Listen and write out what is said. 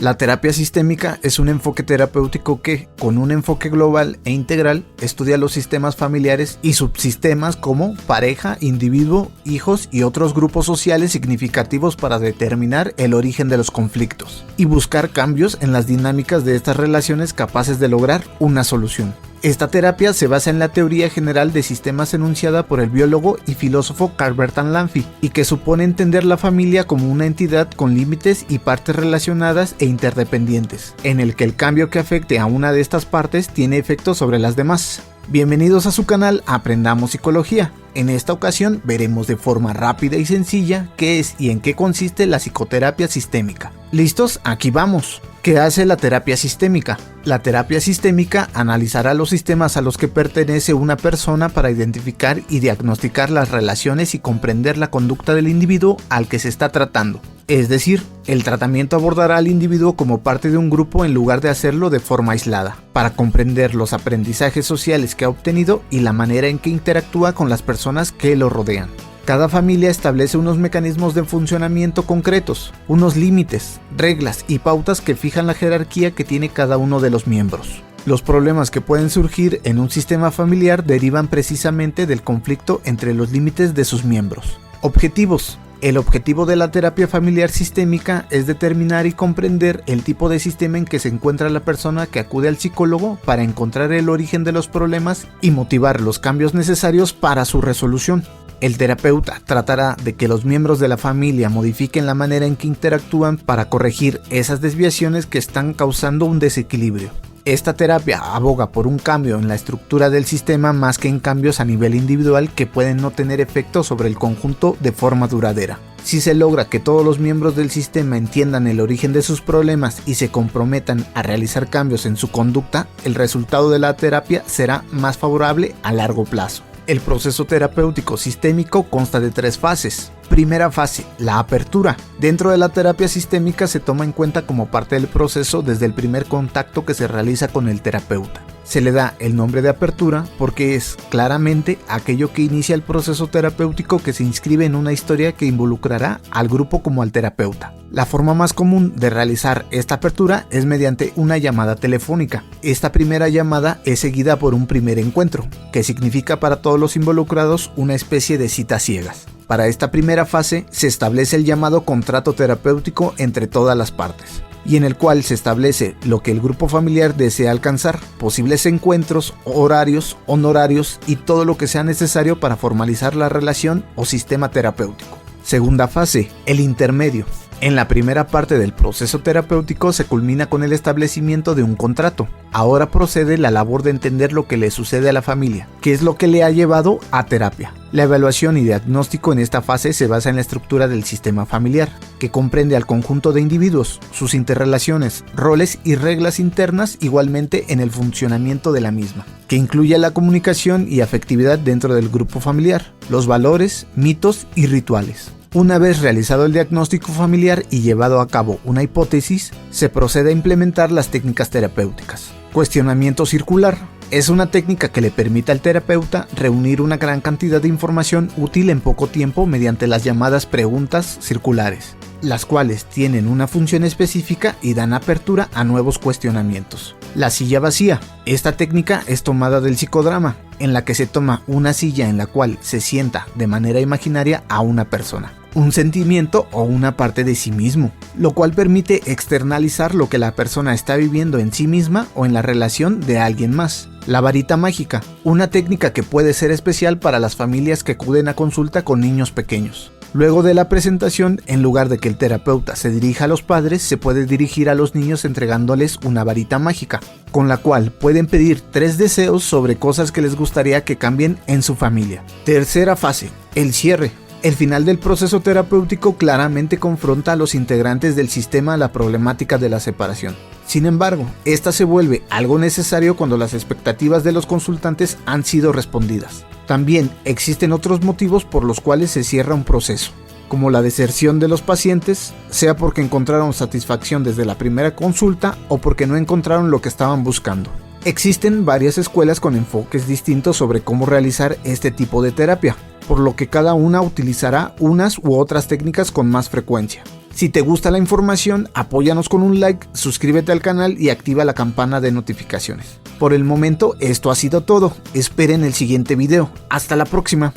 La terapia sistémica es un enfoque terapéutico que, con un enfoque global e integral, estudia los sistemas familiares y subsistemas como pareja, individuo, hijos y otros grupos sociales significativos para determinar el origen de los conflictos y buscar cambios en las dinámicas de estas relaciones capaces de lograr una solución. Esta terapia se basa en la teoría general de sistemas enunciada por el biólogo y filósofo Karl Bertalan Lanfi y que supone entender la familia como una entidad con límites y partes relacionadas e interdependientes, en el que el cambio que afecte a una de estas partes tiene efectos sobre las demás. Bienvenidos a su canal Aprendamos Psicología. En esta ocasión veremos de forma rápida y sencilla qué es y en qué consiste la psicoterapia sistémica. ¿Listos? Aquí vamos. ¿Qué hace la terapia sistémica? La terapia sistémica analizará los sistemas a los que pertenece una persona para identificar y diagnosticar las relaciones y comprender la conducta del individuo al que se está tratando. Es decir, el tratamiento abordará al individuo como parte de un grupo en lugar de hacerlo de forma aislada, para comprender los aprendizajes sociales que ha obtenido y la manera en que interactúa con las personas que lo rodean. Cada familia establece unos mecanismos de funcionamiento concretos, unos límites, reglas y pautas que fijan la jerarquía que tiene cada uno de los miembros. Los problemas que pueden surgir en un sistema familiar derivan precisamente del conflicto entre los límites de sus miembros. Objetivos. El objetivo de la terapia familiar sistémica es determinar y comprender el tipo de sistema en que se encuentra la persona que acude al psicólogo para encontrar el origen de los problemas y motivar los cambios necesarios para su resolución. El terapeuta tratará de que los miembros de la familia modifiquen la manera en que interactúan para corregir esas desviaciones que están causando un desequilibrio. Esta terapia aboga por un cambio en la estructura del sistema más que en cambios a nivel individual que pueden no tener efecto sobre el conjunto de forma duradera. Si se logra que todos los miembros del sistema entiendan el origen de sus problemas y se comprometan a realizar cambios en su conducta, el resultado de la terapia será más favorable a largo plazo. El proceso terapéutico sistémico consta de 3 fases. Primera fase, la apertura. Dentro de la terapia sistémica se toma en cuenta como parte del proceso desde el primer contacto que se realiza con el terapeuta. Se le da el nombre de apertura porque es claramente aquello que inicia el proceso terapéutico que se inscribe en una historia que involucrará al grupo como al terapeuta. La forma más común de realizar esta apertura es mediante una llamada telefónica. Esta primera llamada es seguida por un primer encuentro, que significa para todos los involucrados una especie de citas ciegas. Para esta primera fase se establece el llamado contrato terapéutico entre todas las partes, y en el cual se establece lo que el grupo familiar desea alcanzar, posibles encuentros, horarios, honorarios y todo lo que sea necesario para formalizar la relación o sistema terapéutico. Segunda fase, el intermedio. En la primera parte del proceso terapéutico se culmina con el establecimiento de un contrato. Ahora procede la labor de entender lo que le sucede a la familia, qué es lo que le ha llevado a terapia. La evaluación y diagnóstico en esta fase se basa en la estructura del sistema familiar, que comprende al conjunto de individuos, sus interrelaciones, roles y reglas internas, igualmente en el funcionamiento de la misma, que incluye la comunicación y afectividad dentro del grupo familiar, los valores, mitos y rituales. Una vez realizado el diagnóstico familiar y llevado a cabo una hipótesis, se procede a implementar las técnicas terapéuticas. Cuestionamiento circular. Es una técnica que le permite al terapeuta reunir una gran cantidad de información útil en poco tiempo mediante las llamadas preguntas circulares, las cuales tienen una función específica y dan apertura a nuevos cuestionamientos. La silla vacía. Esta técnica es tomada del psicodrama, en la que se toma una silla en la cual se sienta de manera imaginaria a una persona, un sentimiento o una parte de sí mismo, lo cual permite externalizar lo que la persona está viviendo en sí misma o en la relación de alguien más. La varita mágica, una técnica que puede ser especial para las familias que acuden a consulta con niños pequeños. Luego de la presentación, en lugar de que el terapeuta se dirija a los padres, se puede dirigir a los niños entregándoles una varita mágica, con la cual pueden pedir 3 deseos sobre cosas que les gustaría que cambien en su familia. Tercera fase, el cierre. El final del proceso terapéutico claramente confronta a los integrantes del sistema a la problemática de la separación. Sin embargo, esta se vuelve algo necesario cuando las expectativas de los consultantes han sido respondidas. También existen otros motivos por los cuales se cierra un proceso, como la deserción de los pacientes, sea porque encontraron satisfacción desde la primera consulta o porque no encontraron lo que estaban buscando. Existen varias escuelas con enfoques distintos sobre cómo realizar este tipo de terapia, por lo que cada una utilizará unas u otras técnicas con más frecuencia. Si te gusta la información, apóyanos con un like, suscríbete al canal y activa la campana de notificaciones. Por el momento, esto ha sido todo. Esperen el siguiente video. Hasta la próxima.